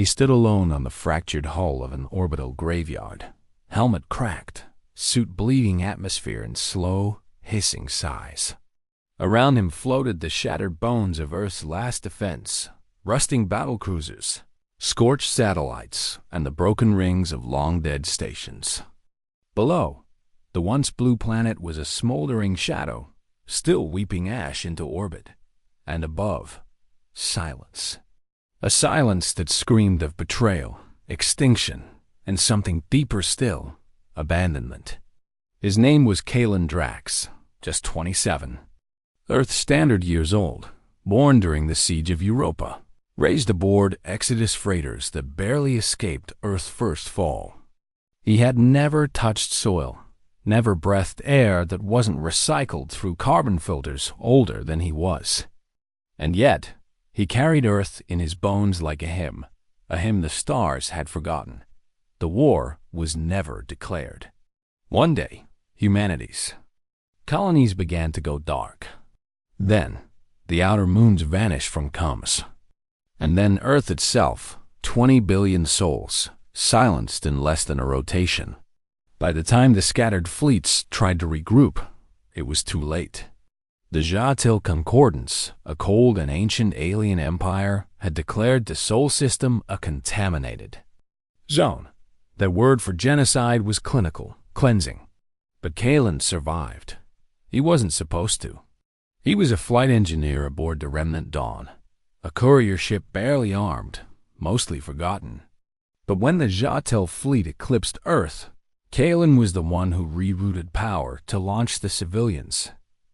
He stood alone on the fractured hull of an orbital graveyard, helmet cracked, suit bleeding atmosphere in slow, hissing sighs. Around him floated the shattered bones of Earth's last defense, rusting battlecruisers, scorched satellites, and the broken rings of long-dead stations. Below, the once blue planet was a smoldering shadow, still weeping ash into orbit. And above, silence. A silence that screamed of betrayal, extinction, and something deeper still, abandonment. His name was Kalen Drax, just 27. Earth Standard years old, born during the siege of Europa, raised aboard Exodus freighters that barely escaped Earth's first fall. He had never touched soil, never breathed air that wasn't recycled through carbon filters older than he was. And yet, he carried Earth in his bones like a hymn the stars had forgotten. The war was never declared. One day, humanity's colonies began to go dark. Then, the outer moons vanished from comms. And then Earth itself, 20 billion souls, silenced in less than a rotation. By the time the scattered fleets tried to regroup, it was too late. The Jatil Concordance, a cold and ancient alien empire, had declared the Sol system a contaminated zone. Their word for genocide was clinical, cleansing. But Kalen survived. He wasn't supposed to. He was a flight engineer aboard the Remnant Dawn, a courier ship barely armed, mostly forgotten. But when the Jatil fleet eclipsed Earth, Kalen was the one who rerouted power to launch the civilians,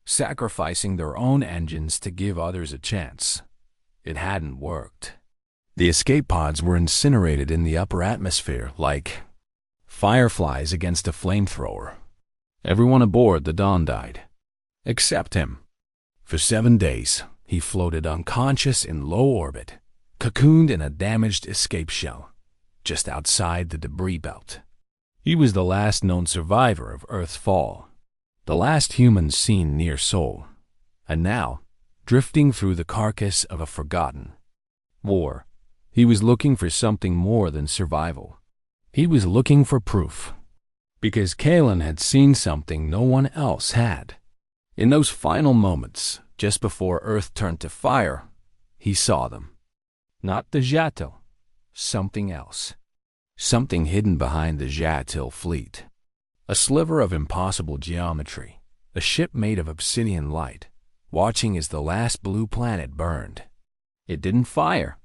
sacrificing their own engines to give others a chance. It hadn't worked. The escape pods were incinerated in the upper atmosphere like fireflies against a flamethrower. Everyone aboard the Dawn died, except him. For 7 days, he floated unconscious in low orbit, cocooned in a damaged escape shell, just outside the debris belt. He was the last known survivor of Earth's fall, the last human seen near Sol, and now, drifting through the carcass of a forgotten war, he was looking for something more than survival. He was looking for proof, because Kalen had seen something no one else had. In those final moments, just before Earth turned to fire, he saw them. Not the Jatil, something else. Something hidden behind the Jatil fleet. A sliver of impossible geometry, a ship made of obsidian light, watching as the last blue planet burned. It didn't fire.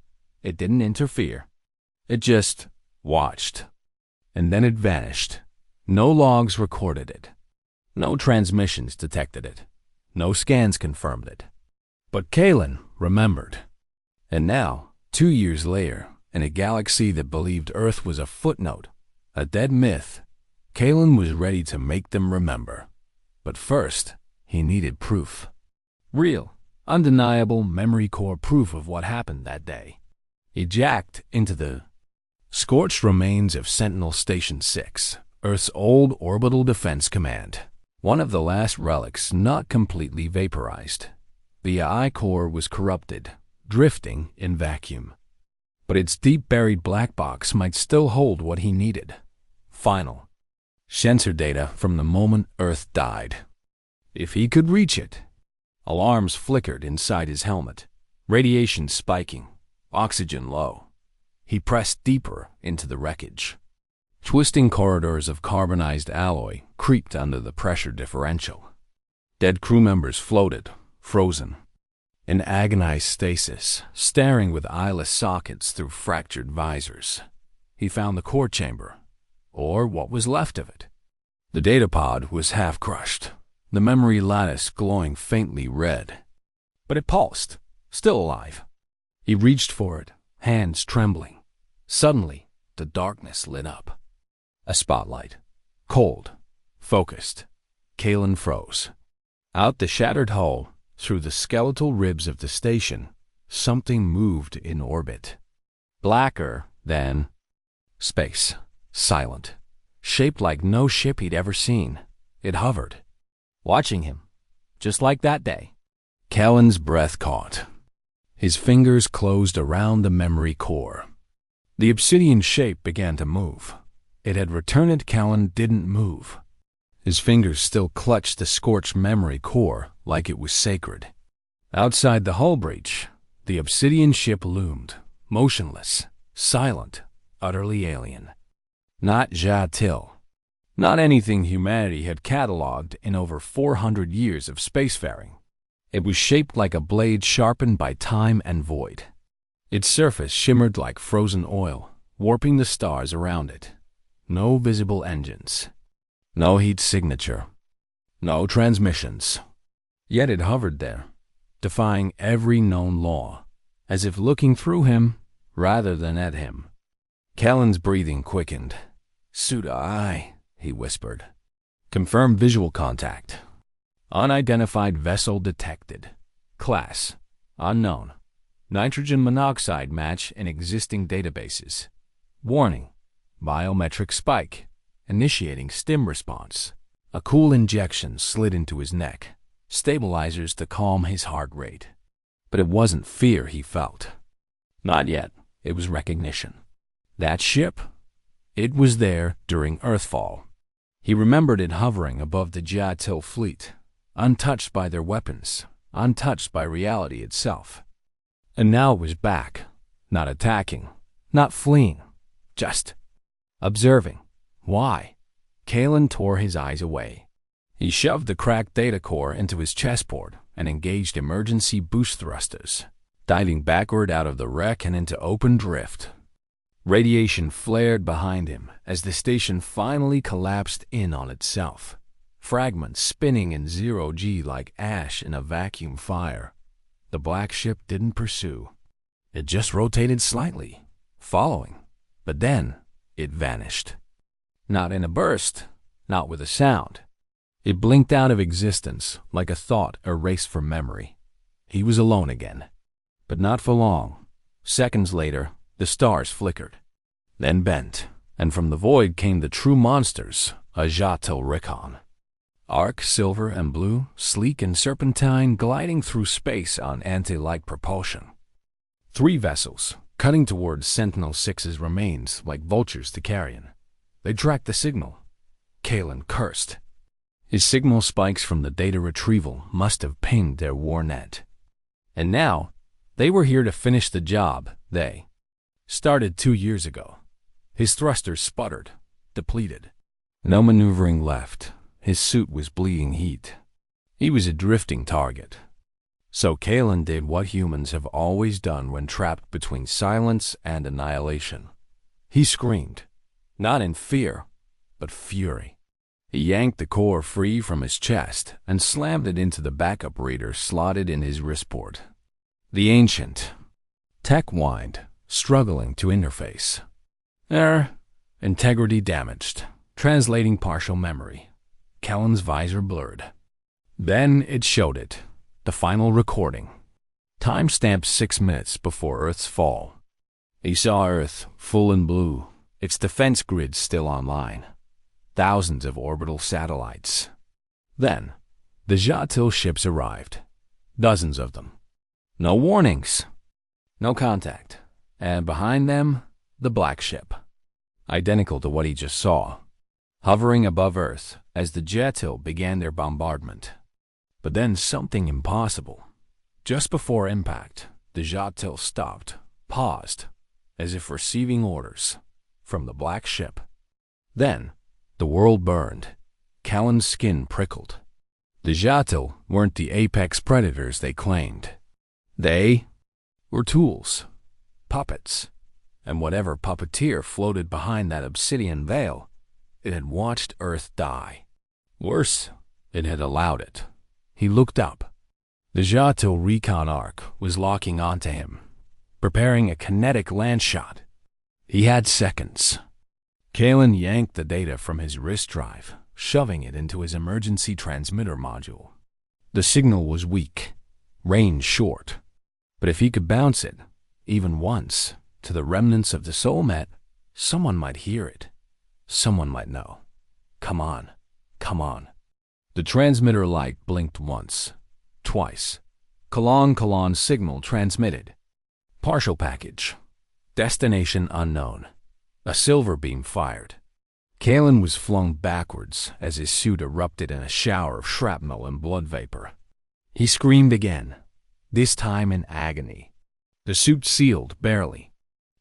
It didn't interfere. It just watched. And then it vanished. No logs recorded it. No transmissions detected it. No scans confirmed it. But Kalen remembered. And now, 2 years later, in a galaxy that believed Earth was a footnote, a dead myth, Kalen was ready to make them remember. But first, he needed proof. Real, undeniable memory core proof of what happened that day. He jacked into the scorched remains of Sentinel Station 6, Earth's old orbital defense command, one of the last relics not completely vaporized. The I-core was corrupted, drifting in vacuum. But its deep-buried black box might still hold what he needed. Final sensor data from the moment Earth died. If he could reach it. Alarms flickered inside his helmet, radiation spiking, oxygen low. He pressed deeper into the wreckage. Twisting corridors of carbonized alloy creaked under the pressure differential. Dead crew members floated, frozen, in agonized stasis, staring with eyeless sockets through fractured visors. He found the core chamber, or what was left of it. The data pod was half crushed, the memory lattice glowing faintly red. But it pulsed, still alive. He reached for it, hands trembling. Suddenly, the darkness lit up. A spotlight. Cold. Focused. Kalen froze. Out the shattered hull, through the skeletal ribs of the station, something moved in orbit. Blacker than space. Silent. Shaped like no ship he'd ever seen. It hovered, watching him, just like that day. Kalen's breath caught. His fingers closed around the memory core. The obsidian shape began to move. It had returned. Callan didn't move. His fingers still clutched the scorched memory core like it was sacred. Outside the hull breach, the obsidian ship loomed, motionless, silent, utterly alien. Not Jatil. Not anything humanity had catalogued in over 400 years of spacefaring. It was shaped like a blade sharpened by time and void. Its surface shimmered like frozen oil, warping the stars around it. No visible engines. No heat signature. No transmissions. Yet it hovered there, defying every known law, as if looking through him rather than at him. Callan's breathing quickened. "Suda I," he whispered. "Confirm visual contact. Unidentified vessel detected. Class: unknown. Nitrogen monoxide match in existing databases. Warning: biometric spike. Initiating stim response." A cool injection slid into his neck, stabilizers to calm his heart rate. But it wasn't fear he felt. Not yet. It was recognition. That ship? It was there during Earthfall. He remembered it hovering above the Jatil fleet, untouched by their weapons, untouched by reality itself. And now it was back, not attacking, not fleeing, just observing. Why? Callan tore his eyes away. He shoved the cracked data core into his chestport and engaged emergency boost thrusters, diving backward out of the wreck and into open drift. Radiation flared behind him as the station finally collapsed in on itself, fragments spinning in zero-G like ash in a vacuum fire. The black ship didn't pursue. It just rotated slightly, following, but then it vanished. Not in a burst, not with a sound. It blinked out of existence like a thought erased from memory. He was alone again. But not for long. Seconds later, the stars flickered, then bent, and from the void came the true monsters, a Jatil Rikon. Arc, silver and blue, sleek and serpentine, gliding through space on anti-light propulsion. 3 vessels, cutting towards Sentinel-6's remains like vultures to carrion. They tracked the signal. Callan cursed. His signal spikes from the data retrieval must have pinged their war net. And now, they were here to finish the job they started 2 years ago. His thrusters sputtered, depleted. No maneuvering left. His suit was bleeding heat. He was a drifting target. So Callan did what humans have always done when trapped between silence and annihilation. He screamed, not in fear, but fury. He yanked the core free from his chest and slammed it into the backup reader slotted in his wristport. The ancient tech whined, struggling to interface. Integrity damaged, translating partial memory. Callan's visor blurred. Then it showed it, the final recording. Time-stamped 6 minutes before Earth's fall. He saw Earth, full and blue, its defense grid still online. Thousands of orbital satellites. Then, the Jatil ships arrived. Dozens of them. No warnings. No contact. And behind them, the black ship. Identical to what he just saw. Hovering above Earth as the Jatil began their bombardment. But then something impossible. Just before impact, the Jatil stopped, paused, as if receiving orders from the black ship. Then, the world burned. Callan's skin prickled. The Jatil weren't the apex predators they claimed. They were tools, puppets, and whatever puppeteer floated behind that obsidian veil, it had watched Earth die. Worse, it had allowed it. He looked up. The Jatil recon arc was locking onto him, preparing a kinetic land shot. He had seconds. Callan yanked the data from his wrist drive, shoving it into his emergency transmitter module. The signal was weak, range short, but if he could bounce it, even once, to the remnants of the Soulmet, someone might hear it. Someone might know. Come on, come on. The transmitter light blinked once, twice. Colon signal transmitted. Partial package. Destination unknown. A silver beam fired. Kalen was flung backwards as his suit erupted in a shower of shrapnel and blood vapor. He screamed again, this time in agony. The suit sealed barely.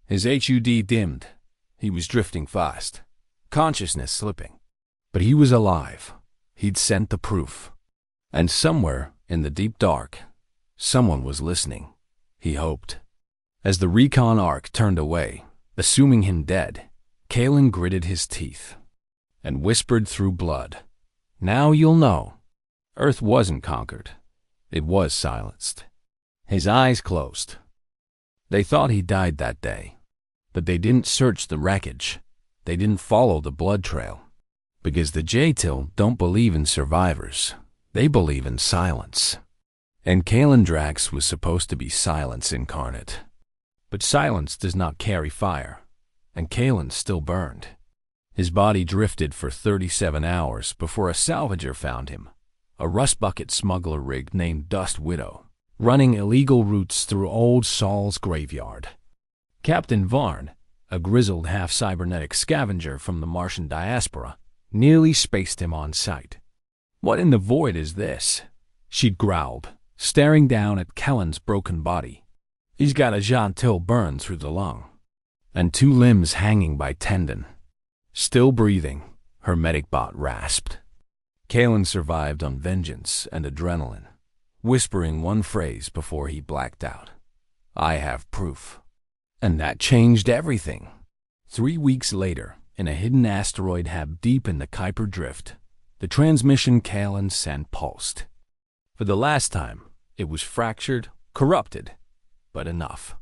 His HUD dimmed. He was drifting fast, consciousness slipping. But he was alive. He'd sent the proof. And somewhere in the deep dark, someone was listening, he hoped. As the recon arc turned away, assuming him dead, Kalen gritted his teeth and whispered through blood, "Now you'll know." Earth wasn't conquered. It was silenced. His eyes closed. They thought he died that day, but they didn't search the wreckage. They didn't follow the blood trail. Because the J-Till don't believe in survivors. They believe in silence. And Kalen Drax was supposed to be silence incarnate. But silence does not carry fire, and Kalen still burned. His body drifted for 37 hours before a salvager found him, a rust bucket smuggler rig named Dust Widow, running illegal routes through Old Saul's graveyard. Captain Varn, a grizzled half-cybernetic scavenger from the Martian diaspora, nearly spaced him on sight. "What in the void is this?" she'd growled, staring down at Kellen's broken body. "He's got a J-Till burn through the lung, and 2 limbs hanging by tendon." "Still breathing," her medic bot rasped. Kalen survived on vengeance and adrenaline, whispering one phrase before he blacked out. "I have proof." And that changed everything. 3 weeks later, in a hidden asteroid hab deep in the Kuiper Drift, the transmission Kalen sent pulsed. For the last time, it was fractured, corrupted, but enough.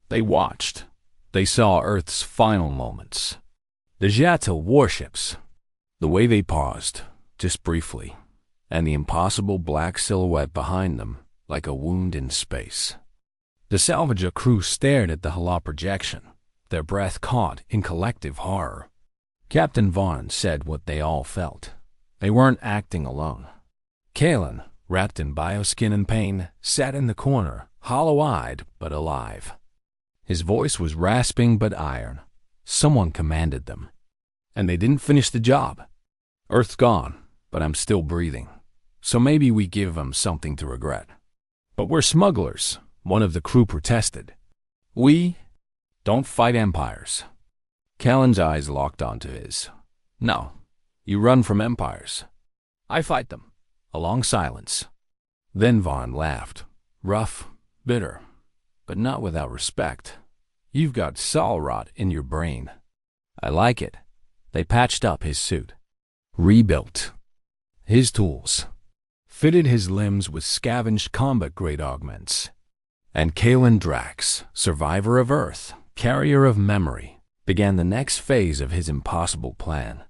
They watched. They saw Earth's final moments. The J-Till warships. The way they paused, just briefly, and the impossible black silhouette behind them like a wound in space. The salvager crew stared at the holoprojection, their breath caught in collective horror. Captain Vaughn said what they all felt. They weren't acting alone. Kalen, wrapped in bioskin and pain, sat in the corner, hollow-eyed but alive. His voice was rasping but iron. Someone commanded them. And they didn't finish the job. "Earth's gone, but I'm still breathing. So maybe we give them something to regret." "But we're smugglers," one of the crew protested. "We don't fight empires." Callan's eyes locked onto his. "No, you run from empires. I fight them." A long silence. Then Vaughn laughed, rough, bitter, but not without respect. "You've got Saul rot in your brain." "I like it." They patched up his suit, rebuilt his tools, fitted his limbs with scavenged combat-grade augments. And Kalen Drax, survivor of Earth, carrier of memory, began the next phase of his impossible plan.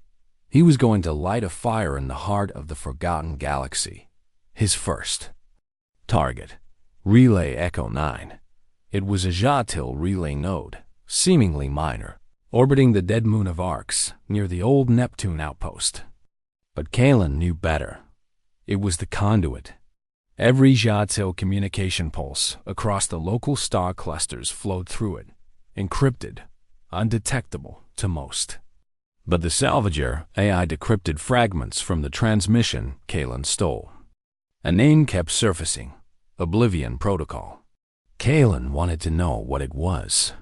He was going to light a fire in the heart of the forgotten galaxy. His first target, Relay Echo 9. It was a J-Till relay node, seemingly minor, orbiting the dead moon of Orcs near the old Neptune outpost. But Kalen knew better. It was the conduit. Every J-Till communication pulse across the local star clusters flowed through it, encrypted, undetectable to most. But the salvager AI decrypted fragments from the transmission Kalen stole. A name kept surfacing, Oblivion Protocol. Kalen wanted to know what it was.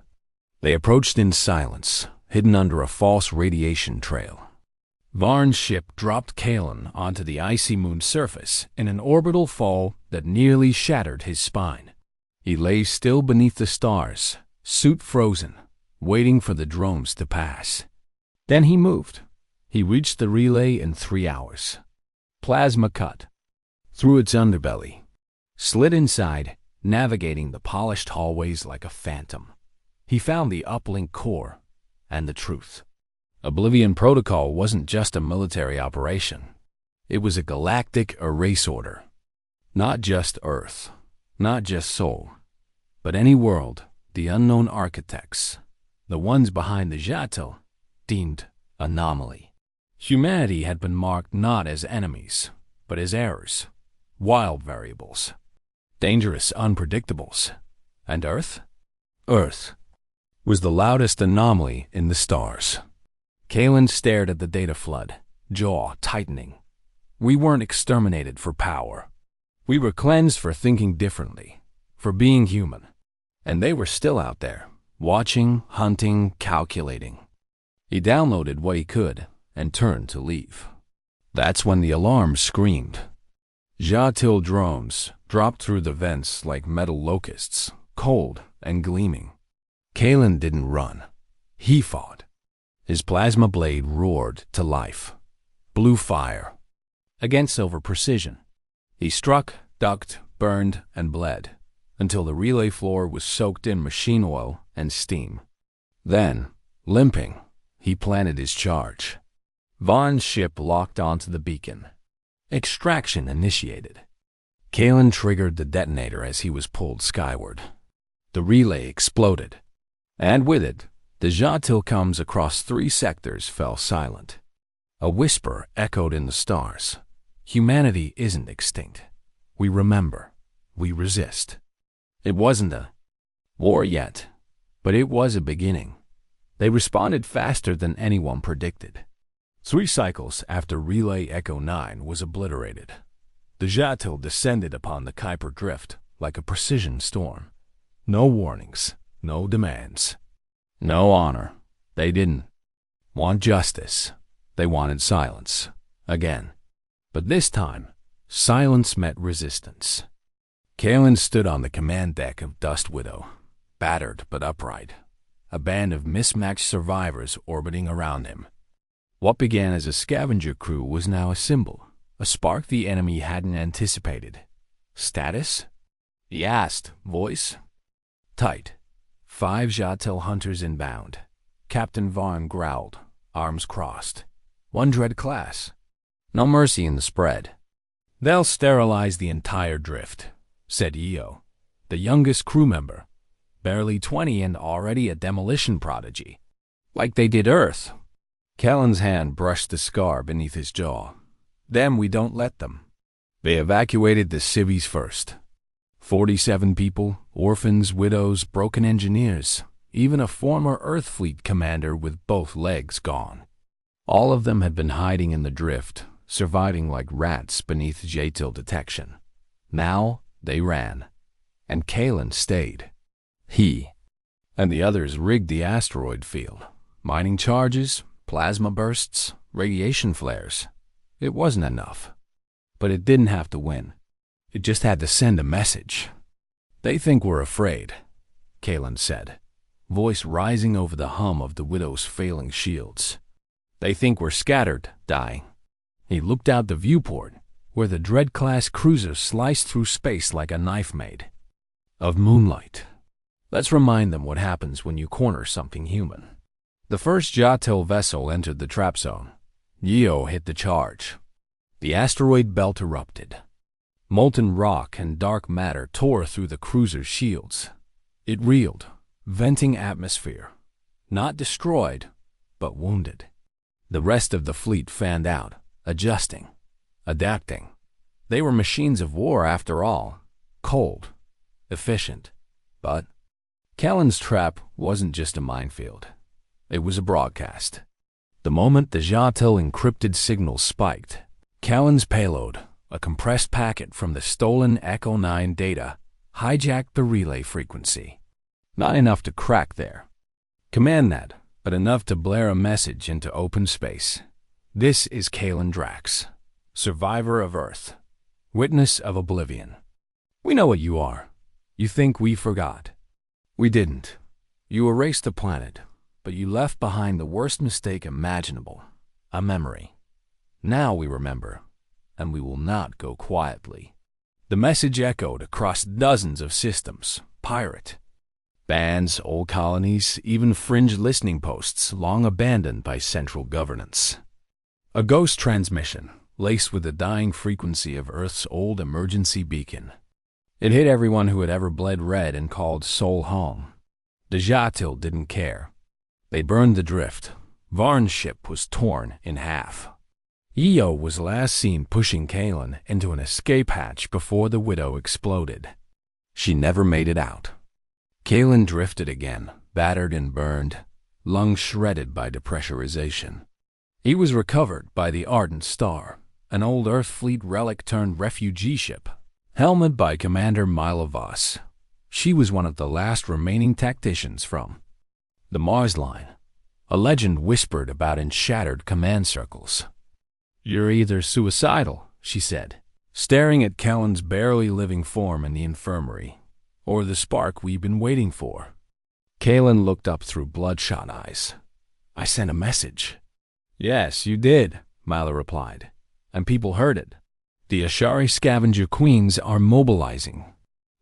They approached in silence, hidden under a false radiation trail. Varn's ship dropped Kalen onto the icy moon's surface in an orbital fall that nearly shattered his spine. He lay still beneath the stars, suit frozen, waiting for the drones to pass. Then he moved. He reached the relay in 3 hours. Plasma cut through its underbelly, slid inside, navigating the polished hallways like a phantom. He found the uplink core and the truth. Oblivion Protocol wasn't just a military operation. It was a galactic erase order. Not just Earth, not just Sol, but any world the unknown architects, the ones behind the J-Till, deemed anomaly. Humanity had been marked not as enemies, but as errors, wild variables, dangerous unpredictables. And Earth? Earth was the loudest anomaly in the stars. Kalen stared at the data flood, jaw tightening. We weren't exterminated for power. We were cleansed for thinking differently, for being human. And they were still out there, watching, hunting, calculating. He downloaded what he could and turned to leave. That's when the alarm screamed. Jatil drones dropped through the vents like metal locusts, cold and gleaming. Kalen didn't run. He fought. His plasma blade roared to life. Blue fire. Against silver precision. He struck, ducked, burned, and bled, until the relay floor was soaked in machine oil and steam. Then, limping, he planted his charge. Vaughn's ship locked onto the beacon. Extraction initiated. Kalen triggered the detonator as he was pulled skyward. The relay exploded, and with it, the Jatil comms across 3 sectors fell silent. A whisper echoed in the stars. Humanity isn't extinct. We remember. We resist. It wasn't a war yet, but it was a beginning. They responded faster than anyone predicted. 3 cycles after Relay Echo 9 was obliterated, the Jatil descended upon the Kuiper Drift like a precision storm. No warnings, no demands, no honor. They didn't want justice. They wanted silence. Again. But this time, silence met resistance. Kalen stood on the command deck of Dust Widow, battered but upright, a band of mismatched survivors orbiting around him. What began as a scavenger crew was now a symbol, a spark the enemy hadn't anticipated. Status? He asked, voice tight. 5 Jatil hunters inbound. Captain Vaughn growled, arms crossed. 1 dread class. No mercy in the spread. They'll sterilize the entire drift, said Eo, the youngest crew member, barely 20 and already a demolition prodigy. Like they did Earth. Kellen's hand brushed the scar beneath his jaw. Them we don't let them. They evacuated the civvies first. 47 people, orphans, widows, broken engineers, even a former Earth Fleet commander with both legs gone. All of them had been hiding in the drift, surviving like rats beneath Jatil detection. Now they ran, and Kalen stayed. He and the others rigged the asteroid field, mining charges, plasma bursts, radiation flares. It wasn't enough. But it didn't have to win. It just had to send a message. They think we're afraid, Kalen said, voice rising over the hum of the Widow's failing shields. They think we're scattered, dying. He looked out the viewport, where the Dread-class cruiser sliced through space like a knife made of moonlight. Let's remind them what happens when you corner something human. The first Jatil vessel entered the trap zone. Yeo hit the charge. The asteroid belt erupted. Molten rock and dark matter tore through the cruiser's shields. It reeled, venting atmosphere. Not destroyed, but wounded. The rest of the fleet fanned out, adjusting, adapting. They were machines of war after all, cold, efficient. But Kellen's trap wasn't just a minefield. It was a broadcast. The moment the Jatil encrypted signal spiked, Kellen's payload, a compressed packet from the stolen Echo 9 data, hijacked the relay frequency. Not enough to crack their command net, but enough to blare a message into open space. This is Kalen Drax, survivor of Earth, witness of oblivion. We know what you are. You think we forgot. We didn't. You erased the planet, but you left behind the worst mistake imaginable, a memory. Now we remember, and we will not go quietly. The message echoed across dozens of systems, pirate, bands, old colonies, even fringe listening posts long abandoned by central governance. A ghost transmission, laced with the dying frequency of Earth's old emergency beacon. It hit everyone who had ever bled red and called soul home. The Jatil didn't care. They burned the drift. Varn's ship was torn in half. Eo was last seen pushing Kalen into an escape hatch before the Widow exploded. She never made it out. Kalen drifted again, battered and burned, lungs shredded by depressurization. He was recovered by the Ardent Star, an old Earth Fleet relic turned refugee ship, helmeted by Commander Mila Voss. She was one of the last remaining tacticians from the Mars Line, a legend whispered about in shattered command circles. "You're either suicidal," she said, staring at Kellen's barely living form in the infirmary, "or the spark we've been waiting for." Kalen looked up through bloodshot eyes. "I sent a message." "Yes, you did," Mila replied, "and people heard it. The Ashari scavenger queens are mobilizing.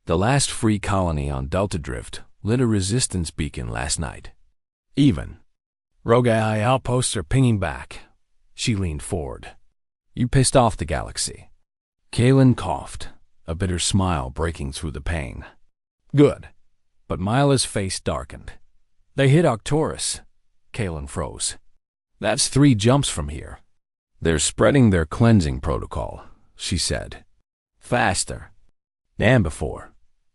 The last free colony on Delta Drift lit a resistance beacon last night. Even rogue AI outposts are pinging back." She leaned forward. "You pissed off the galaxy." Kalen coughed, a bitter smile breaking through the pain. "Good." But Mila's face darkened. "They hit Arcturus." Kalen froze. "That's 3 jumps from here." "They're spreading their cleansing protocol," she said. "Faster than before.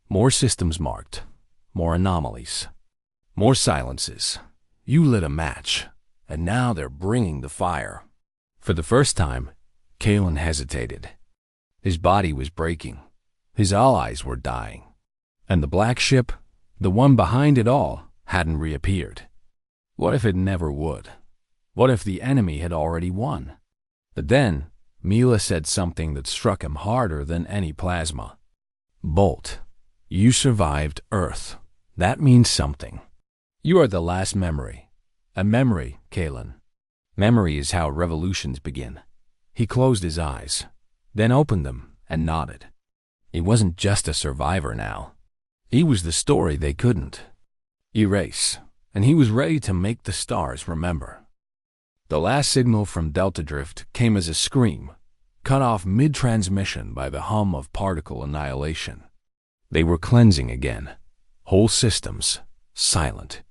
More systems marked. More anomalies. More silences. You lit a match, and now they're bringing the fire." For the first time, Kalen hesitated. His body was breaking. His allies were dying. And the black ship, the one behind it all, hadn't reappeared. What if it never would? What if the enemy had already won? But then, Mila said something that struck him harder than any plasma. "Bolt, you survived Earth. That means something. You are the last memory. A memory, Kalen. Memory is how revolutions begin." He closed his eyes, then opened them and nodded. He wasn't just a survivor now. He was the story they couldn't erase, and he was ready to make the stars remember. The last signal from Delta Drift came as a scream, cut off mid-transmission by the hum of particle annihilation. They were cleansing again. Whole systems, silent.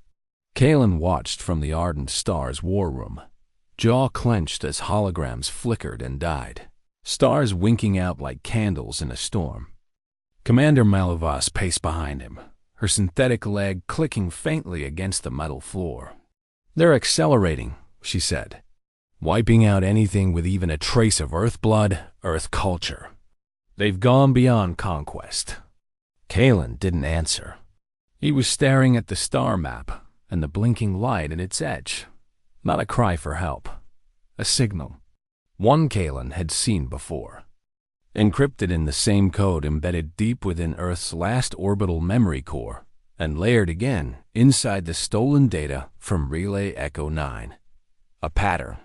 Kalen watched from the Ardent Star's war room, jaw clenched as holograms flickered and died, stars winking out like candles in a storm. Commander Malavas paced behind him, her synthetic leg clicking faintly against the metal floor. "They're accelerating," she said, "wiping out anything with even a trace of Earth blood, Earth culture. They've gone beyond conquest." Kalen didn't answer. He was staring at the star map and the blinking light at its edge. Not a cry for help. A signal. One Kalen had seen before. Encrypted in the same code embedded deep within Earth's last orbital memory core, and layered again inside the stolen data from Relay Echo 9. A pattern.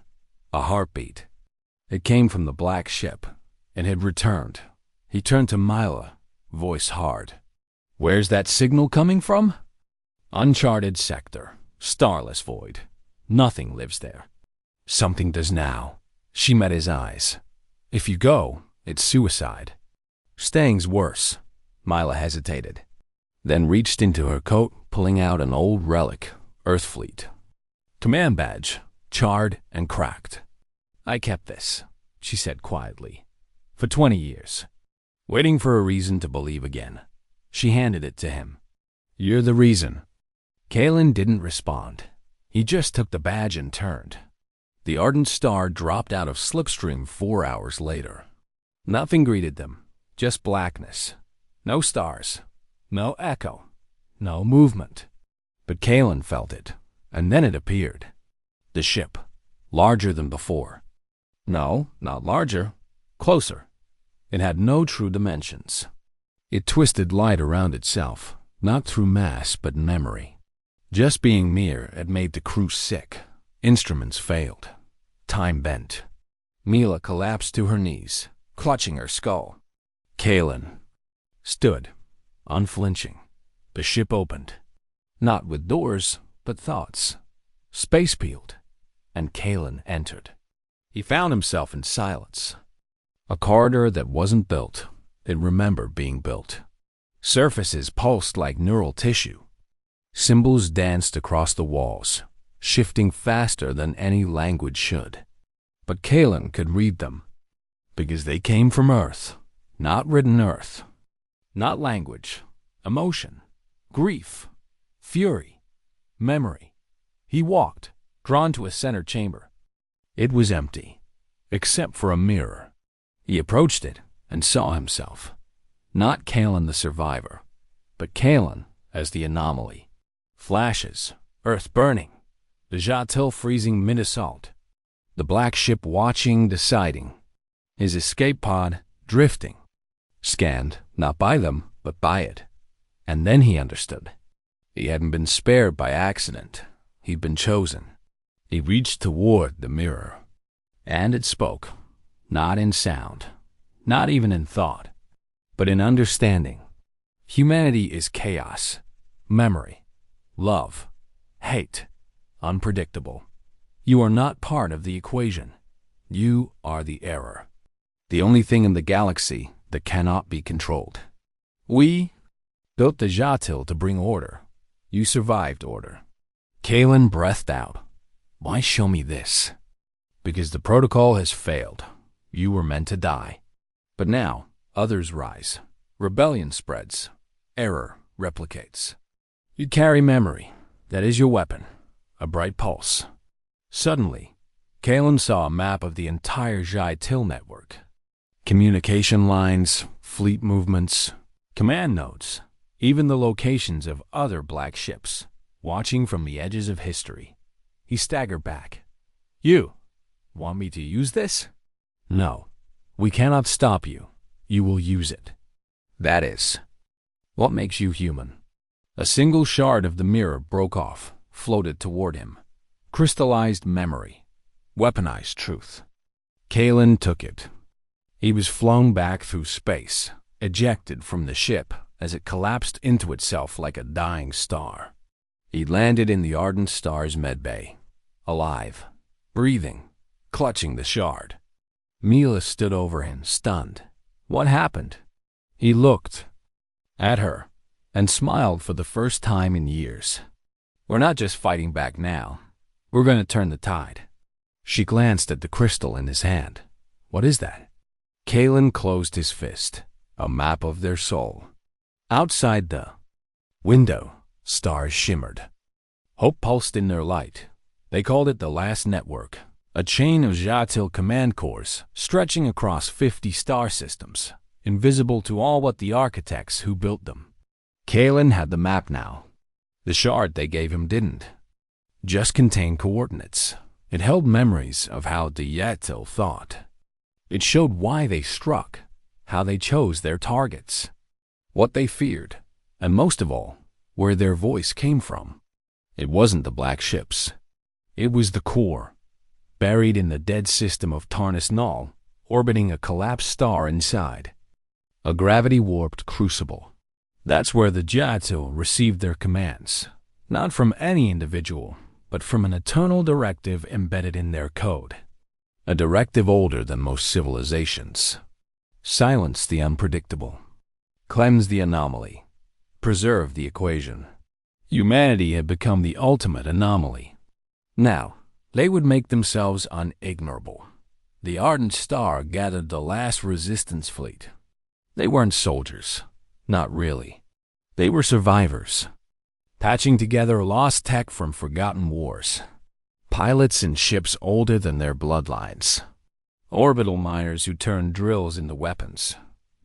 A heartbeat. It came from the black ship, and had returned. He turned to Mila, voice hard. "Where's that signal coming from?" "Uncharted sector. Starless void. Nothing lives there." "Something does now." She met his eyes. "If you go, it's suicide." "Staying's worse." Mila hesitated, then reached into her coat, pulling out an old relic, Earth Fleet. Command badge, charred and cracked. "I kept this," she said quietly, "for 20 years. Waiting for a reason to believe again." She handed it to him. "You're the reason." Kalen didn't respond. He just took the badge and turned. The Ardent Star dropped out of slipstream 4 hours later. Nothing greeted them, just blackness. No stars, no echo, no movement. But Kalen felt it, and then it appeared. The ship, larger than before. No, not larger, closer. It had no true dimensions. It twisted light around itself, not through mass but memory. Just being near had made the crew sick. Instruments failed. Time bent. Mila collapsed to her knees, clutching her skull. Kalen stood, unflinching. The ship opened. Not with doors, but thoughts. Space peeled, and Kalen entered. He found himself in silence. A corridor that wasn't built. It remembered being built. Surfaces pulsed like neural tissue. Symbols danced across the walls, shifting faster than any language should. But Kalen could read them, because they came from Earth, not written Earth. Not language, emotion, grief, fury, memory. He walked, drawn to a center chamber. It was empty, except for a mirror. He approached it and saw himself. Not Kalen the survivor, but Kalen as the anomaly. Flashes, Earth burning, the Jatil freezing mid-assault, the black ship watching, deciding, his escape pod drifting, scanned not by them, but by it. And then he understood. He hadn't been spared by accident. He'd been chosen. He reached toward the mirror, and it spoke, not in sound, not even in thought, but in understanding. Humanity is chaos, memory, love, hate, unpredictable. You are not part of the equation. You are the error. The only thing in the galaxy that cannot be controlled. We built the Jatil to bring order. You survived order. Kalen breathed out. Why show me this? Because the protocol has failed. You were meant to die. But now, others rise. Rebellion spreads. Error replicates. You carry memory. That is your weapon. A bright pulse. Suddenly, Kalen saw a map of the entire Jatil network. Communication lines, fleet movements, command nodes, even the locations of other black ships, watching from the edges of history. He staggered back. You want me to use this? No, we cannot stop you. You will use it. That is what makes you human. A single shard of the mirror broke off, floated toward him. Crystallized memory, weaponized truth. Kalen took it. He was flown back through space, ejected from the ship as it collapsed into itself like a dying star. He landed in the ardent star's medbay, alive, breathing, clutching the shard. Mila stood over him, stunned. What happened? He looked at her and smiled for the first time in years. We're not just fighting back now. We're going to turn the tide. She glanced at the crystal in his hand. What is that? Kalen closed his fist. A map of their soul. Outside the window, stars shimmered. Hope pulsed in their light. They called it the Last Network, a chain of Jatil command cores stretching across 50 star systems, invisible to all but the architects who built them. Kalen had the map now. The shard they gave him didn't. Just contained coordinates. It held memories of how the Jatil thought. It showed why they struck, how they chose their targets, what they feared, and most of all, where their voice came from. It wasn't the black ships. It was the core, buried in the dead system of Tarnus Null, orbiting a collapsed star inside. A gravity-warped crucible. That's where the Jatil received their commands, not from any individual, but from an eternal directive embedded in their code. A directive older than most civilizations. Silence the unpredictable. Cleanse the anomaly. Preserve the equation. Humanity had become the ultimate anomaly. Now, they would make themselves unignorable. The ardent star gathered the last resistance fleet. They weren't soldiers. Not really. They were survivors. Patching together lost tech from forgotten wars. Pilots in ships older than their bloodlines. Orbital miners who turned drills into weapons.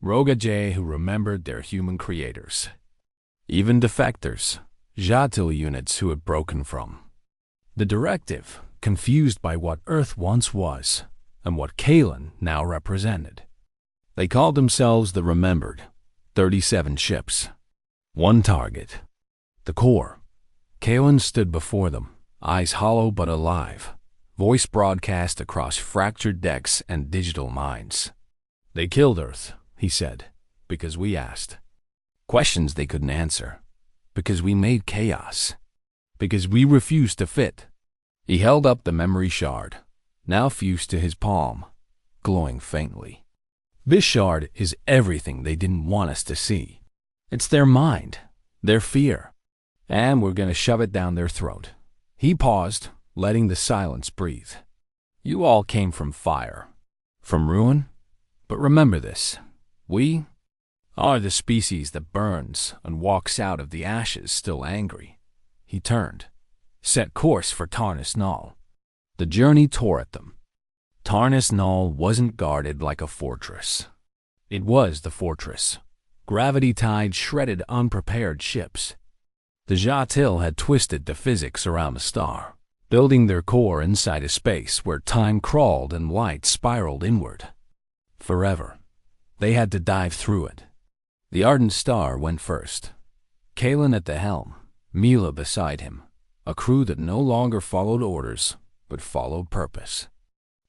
Roga who remembered their human creators. Even defectors, Jatil units who had broken from. The directive, confused by what Earth once was, and what Kalen now represented. They called themselves the Remembered, 37 ships. One target. The core. Kalen stood before them, eyes hollow but alive, voice broadcast across fractured decks and digital minds. They killed Earth, he said, because we asked. Questions they couldn't answer. Because we made chaos. Because we refused to fit. He held up the memory shard, now fused to his palm, glowing faintly. This shard is everything they didn't want us to see. It's their mind, their fear. And we're going to shove it down their throat. He paused, letting the silence breathe. You all came from fire, from ruin. But remember this. We are the species that burns and walks out of the ashes still angry. He turned, set course for Tarnus Null. The journey tore at them. Tarnus Null wasn't guarded like a fortress. It was the fortress. Gravity tide shredded unprepared ships. The Jatil had twisted the physics around the star, building their core inside a space where time crawled and light spiraled inward. Forever. They had to dive through it. The ardent star went first. Kalen at the helm, Mila beside him, a crew that no longer followed orders, but followed purpose.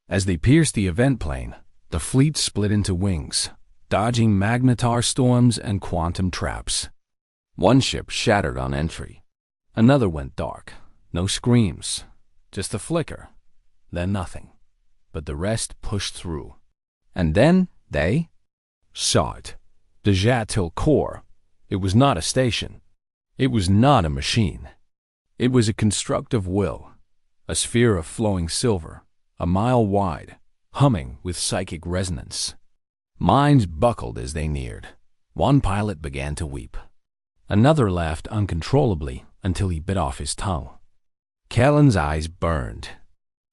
As they pierced the event plane, the fleet split into wings, dodging magnetar storms and quantum traps. One ship shattered on entry. Another went dark. No screams, just a flicker, then nothing. But the rest pushed through. And then they saw it. The Jatil core. It was not a station. It was not a machine. It was a construct of will, a sphere of flowing silver, a mile wide, humming with psychic resonance. Minds buckled as they neared. One pilot began to weep. Another laughed uncontrollably until he bit off his tongue. Kellen's eyes burned.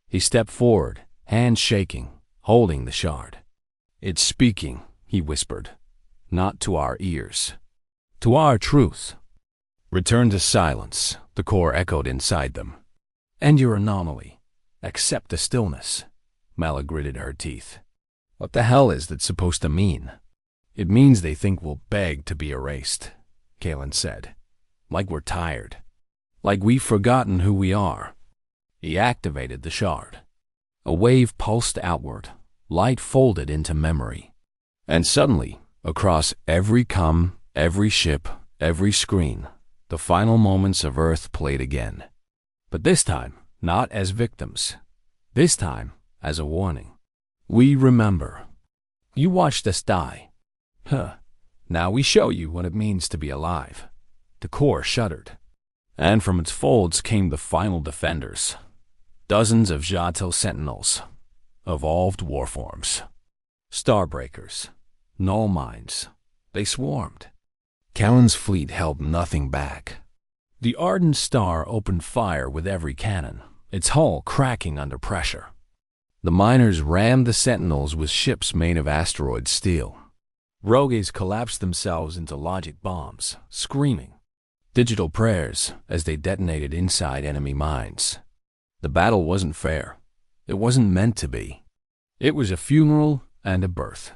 He stepped forward, hands shaking, holding the shard. "It's speaking," he whispered. "Not to our ears. To our truth." "Return to silence," the core echoed inside them. "And your anomaly. Accept the stillness." Mala gritted her teeth. "What the hell is that supposed to mean?" "It means they think we'll beg to be erased," Kalen said. "Like we're tired. Like we've forgotten who we are." He activated the shard. A wave pulsed outward, light folded into memory. And suddenly, across every comm, every ship, every screen, the final moments of Earth played again. But this time, not as victims. This time, as a warning. "We remember. You watched us die. Now we show you what it means to be alive." The core shuddered. And from its folds came the final defenders. Dozens of Jatil sentinels. Evolved warforms. Starbreakers. Null minds. They swarmed. Kellen's fleet held nothing back. The ardent star opened fire with every cannon, its hull cracking under pressure. The miners rammed the sentinels with ships made of asteroid steel. Rogues collapsed themselves into logic bombs, screaming. Digital prayers as they detonated inside enemy minds. The battle wasn't fair. It wasn't meant to be. It was a funeral and a birth.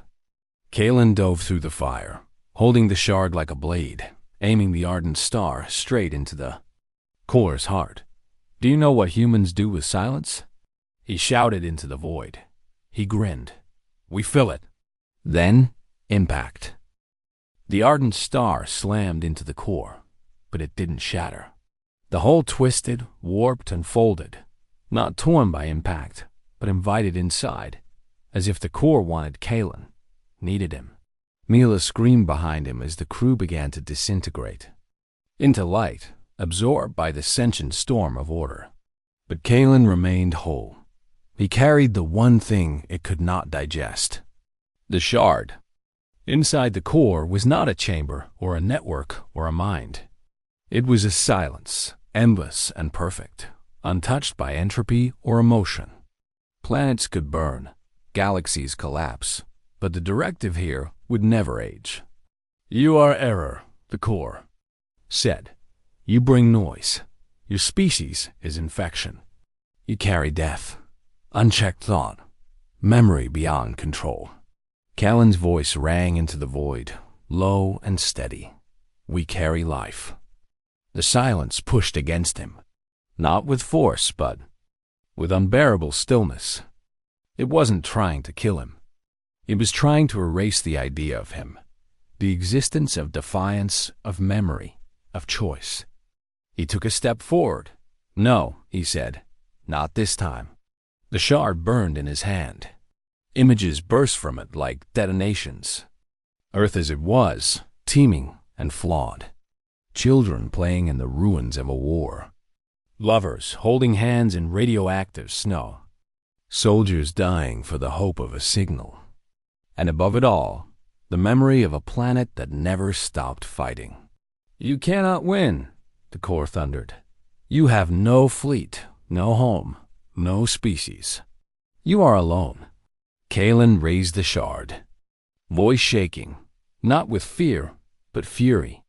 Kalen dove through the fire, holding the shard like a blade, aiming the ardent star straight into the core's heart. "Do you know what humans do with silence?" He shouted into the void. He grinned. "We fill it." Then, impact. The ardent star slammed into the core, but it didn't shatter. The hull twisted, warped, and folded, not torn by impact, but invited inside, as if the core wanted Kalen, needed him. Mila screamed behind him as the crew began to disintegrate into light, absorbed by the sentient storm of order. But Kalen remained whole. He carried the one thing it could not digest. The shard. Inside the core was not a chamber or a network or a mind. It was a silence, endless and perfect, untouched by entropy or emotion. Planets could burn, galaxies collapse, but the directive here would never age. "You are error," the core said. "You bring noise. Your species is infection. You carry death, unchecked thought, memory beyond control." Callan's voice rang into the void, low and steady. "We carry life." The silence pushed against him, not with force, but with unbearable stillness. It wasn't trying to kill him. It was trying to erase the idea of him, the existence of defiance, of memory, of choice. He took a step forward. "No," he said, "not this time." The shard burned in his hand. Images burst from it like detonations. Earth as it was, teeming and flawed. Children playing in the ruins of a war. Lovers holding hands in radioactive snow. Soldiers dying for the hope of a signal. And above it all, the memory of a planet that never stopped fighting. "You cannot win," the core thundered. You have no fleet, no home, no species. You are alone. Kalen raised the shard, voice shaking, not with fear, but fury.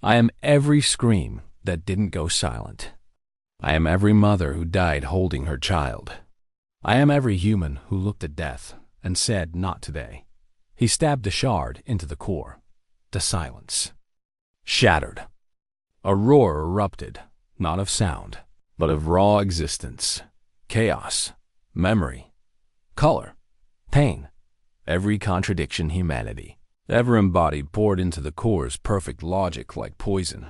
I am every scream that didn't go silent. I am every mother who died holding her child. I am every human who looked at death and said, not today. He stabbed the shard into the core. The silence shattered. A roar erupted, not of sound, but of raw existence. Chaos, memory, color, pain, every contradiction humanity ever embodied poured into the core's perfect logic like poison.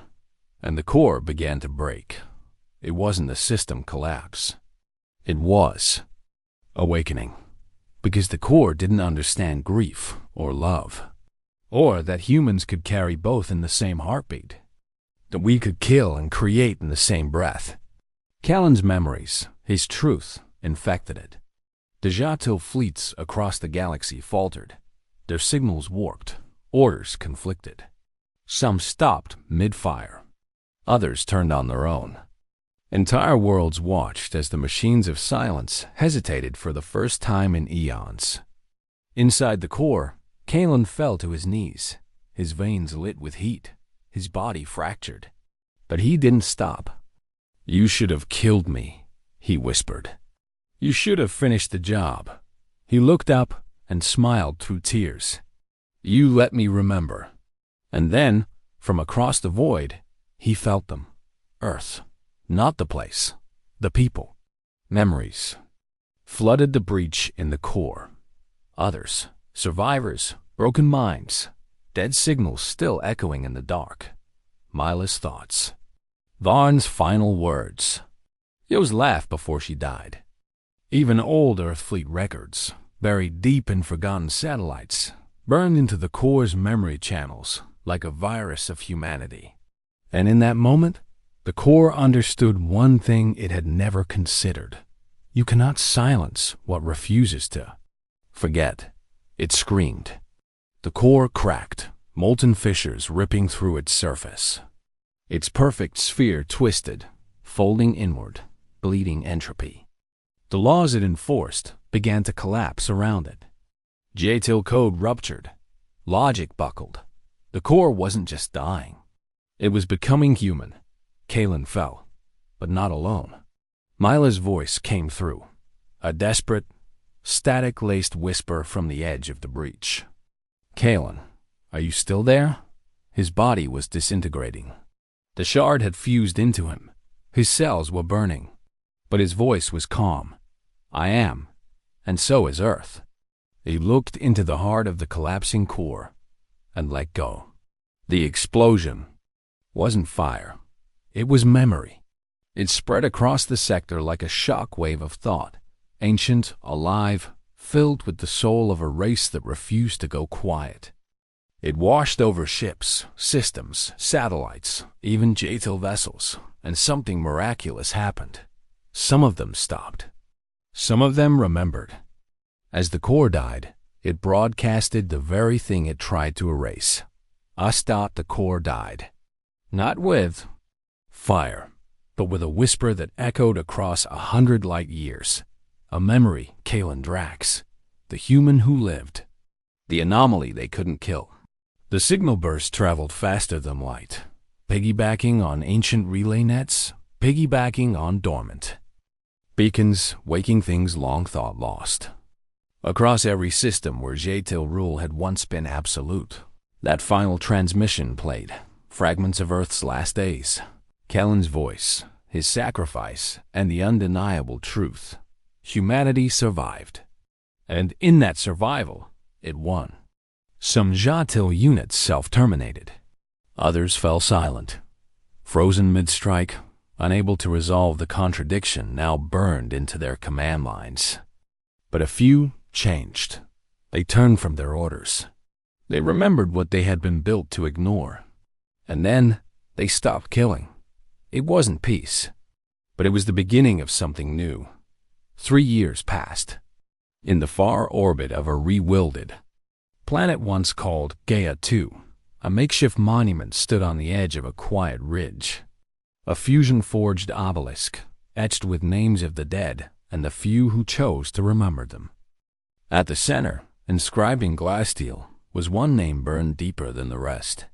And the core began to break. It wasn't a system collapse. It was awakening. Because the core didn't understand grief or love, or that humans could carry both in the same heartbeat, that we could kill and create in the same breath. Callan's memories, his truth, infected it. The Jatil fleets across the galaxy faltered. Their signals warped, orders conflicted. Some stopped mid-fire. Others turned on their own. Entire worlds watched as the machines of silence hesitated for the first time in eons. Inside the core, Kalen fell to his knees, his veins lit with heat, his body fractured. But he didn't stop. You should have killed me, he whispered. You should have finished the job. He looked up and smiled through tears. You let me remember. And then, from across the void, he felt them. Earth. Not the place, the people. Memories flooded the breach in the core. Others, survivors, broken minds, dead signals still echoing in the dark. Mila's thoughts. Varn's final words. Yo's laugh before she died. Even old Earthfleet records, buried deep in forgotten satellites, burned into the core's memory channels like a virus of humanity. And in that moment, the core understood one thing it had never considered. You cannot silence what refuses to forget. It screamed. The core cracked, molten fissures ripping through its surface. Its perfect sphere twisted, folding inward, bleeding entropy. The laws it enforced began to collapse around it. Jatil code ruptured. Logic buckled. The core wasn't just dying. It was becoming human. Kalen fell, but not alone. Mila's voice came through, a desperate, static-laced whisper from the edge of the breach. Kalen, are you still there? His body was disintegrating. The shard had fused into him. His cells were burning. But his voice was calm. I am, and so is Earth. He looked into the heart of the collapsing core and let go. The explosion wasn't fire. It was memory. It spread across the sector like a shock wave of thought, ancient, alive, filled with the soul of a race that refused to go quiet. It washed over ships, systems, satellites, even Jatil vessels, and something miraculous happened. Some of them stopped. Some of them remembered. As the core died, it broadcasted the very thing it tried to erase. The core died. Not with fire, but with a whisper that echoed across 100 light years. A memory, Kalen Drax, the human who lived. The anomaly they couldn't kill. The signal burst traveled faster than light, piggybacking on ancient relay nets, piggybacking on dormant beacons, waking things long thought lost. Across every system where Jatil rule had once been absolute, that final transmission played, fragments of Earth's last days. Kellen's voice, his sacrifice, and the undeniable truth. Humanity survived. And in that survival, it won. Some Jatil units self-terminated. Others fell silent, frozen mid-strike, unable to resolve the contradiction now burned into their command lines. But a few changed. They turned from their orders. They remembered what they had been built to ignore. And then they stopped killing. It wasn't peace, but it was the beginning of something new. 3 years passed. In the far orbit of a re-wielded planet once called Gaia 2, a makeshift monument stood on the edge of a quiet ridge. a fusion-forged obelisk, etched with names of the dead and the few who chose to remember them. At the center, inscribed in glass steel, was one name burned deeper than the rest.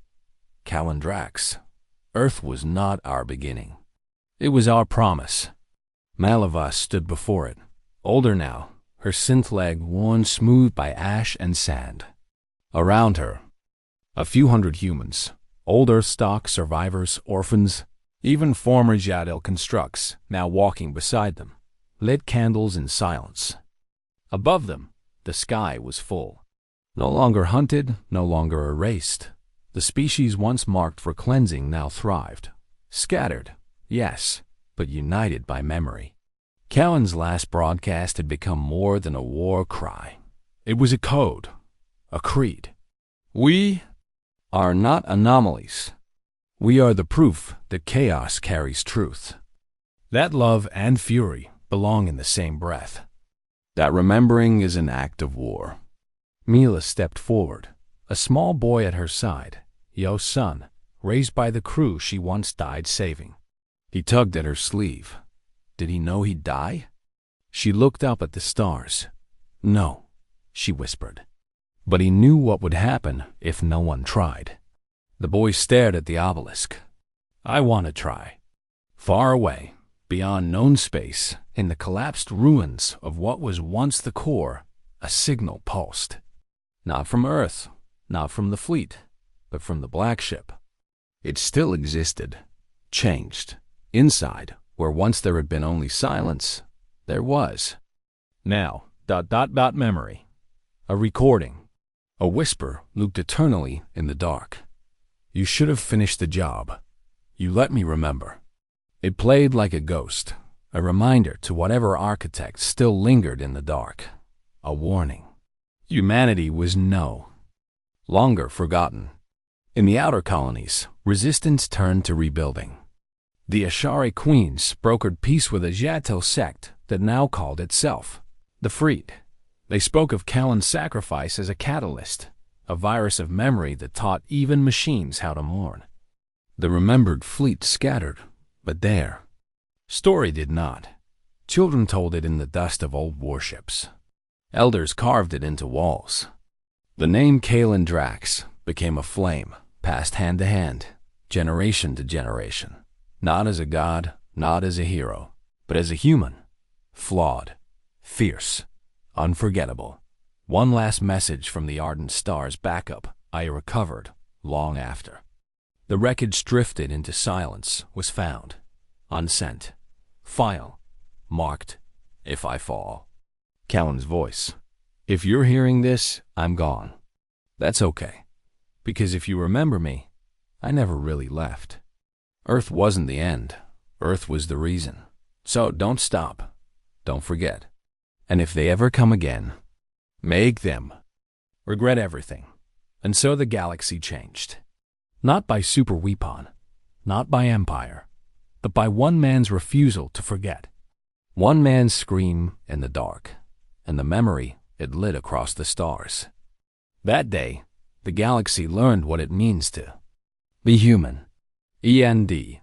Calendrax. Earth was not our beginning. It was our promise. Malavas stood before it, older now, her synth leg worn smooth by ash and sand. Around her, a few hundred humans, old Earth stock survivors, orphans, even former Jadil constructs, now walking beside them, lit candles in silence. Above them, the sky was full. No longer hunted, no longer erased. The species once marked for cleansing now thrived. Scattered, yes, but united by memory. Callan's last broadcast had become more than a war cry. It was a code, a creed. We are not anomalies. We are the proof that chaos carries truth. That love and fury belong in the same breath. That remembering is an act of war. Mila stepped forward, a small boy at her side, Yo's son, raised by the crew she once died saving. He tugged at her sleeve. Did he know he'd die? She looked up at the stars. No, she whispered. But he knew what would happen if no one tried. The boy stared at the obelisk. I want to try. Far away, beyond known space, in the collapsed ruins of what was once the core, a signal pulsed. Not from Earth, not from the fleet, but from the black ship. It still existed, changed. Inside, where once there had been only silence, there was. Now, memory. A recording. A whisper looped eternally in the dark. You should have finished the job. You let me remember. It played like a ghost, a reminder to whatever architect still lingered in the dark. A warning. Humanity was longer forgotten. In the outer colonies, resistance turned to rebuilding. The Ashari queens brokered peace with a Jatel sect that now called itself the Freed. They spoke of Callan's sacrifice as a catalyst, a virus of memory that taught even machines how to mourn. The remembered fleet scattered, but their story did not. Children told it in the dust of old warships. Elders carved it into walls. The name Calendrax became a flame, passed hand to hand, generation to generation. Not as a god, not as a hero, but as a human. Flawed, fierce, unforgettable. One last message from the ardent star's backup I recovered long after. The wreckage drifted into silence, was found. Unsent. File. Marked, if I fall. Callan's voice. If you're hearing this, I'm gone. That's okay. Because if you remember me, I never really left. Earth wasn't the end. Earth was the reason. So don't stop. Don't forget. And if they ever come again, make them regret everything. And so the galaxy changed. Not by super weapon, not by empire, but by one man's refusal to forget. One man's scream in the dark, and the memory it lit across the stars. That day, the galaxy learned what it means to be human. END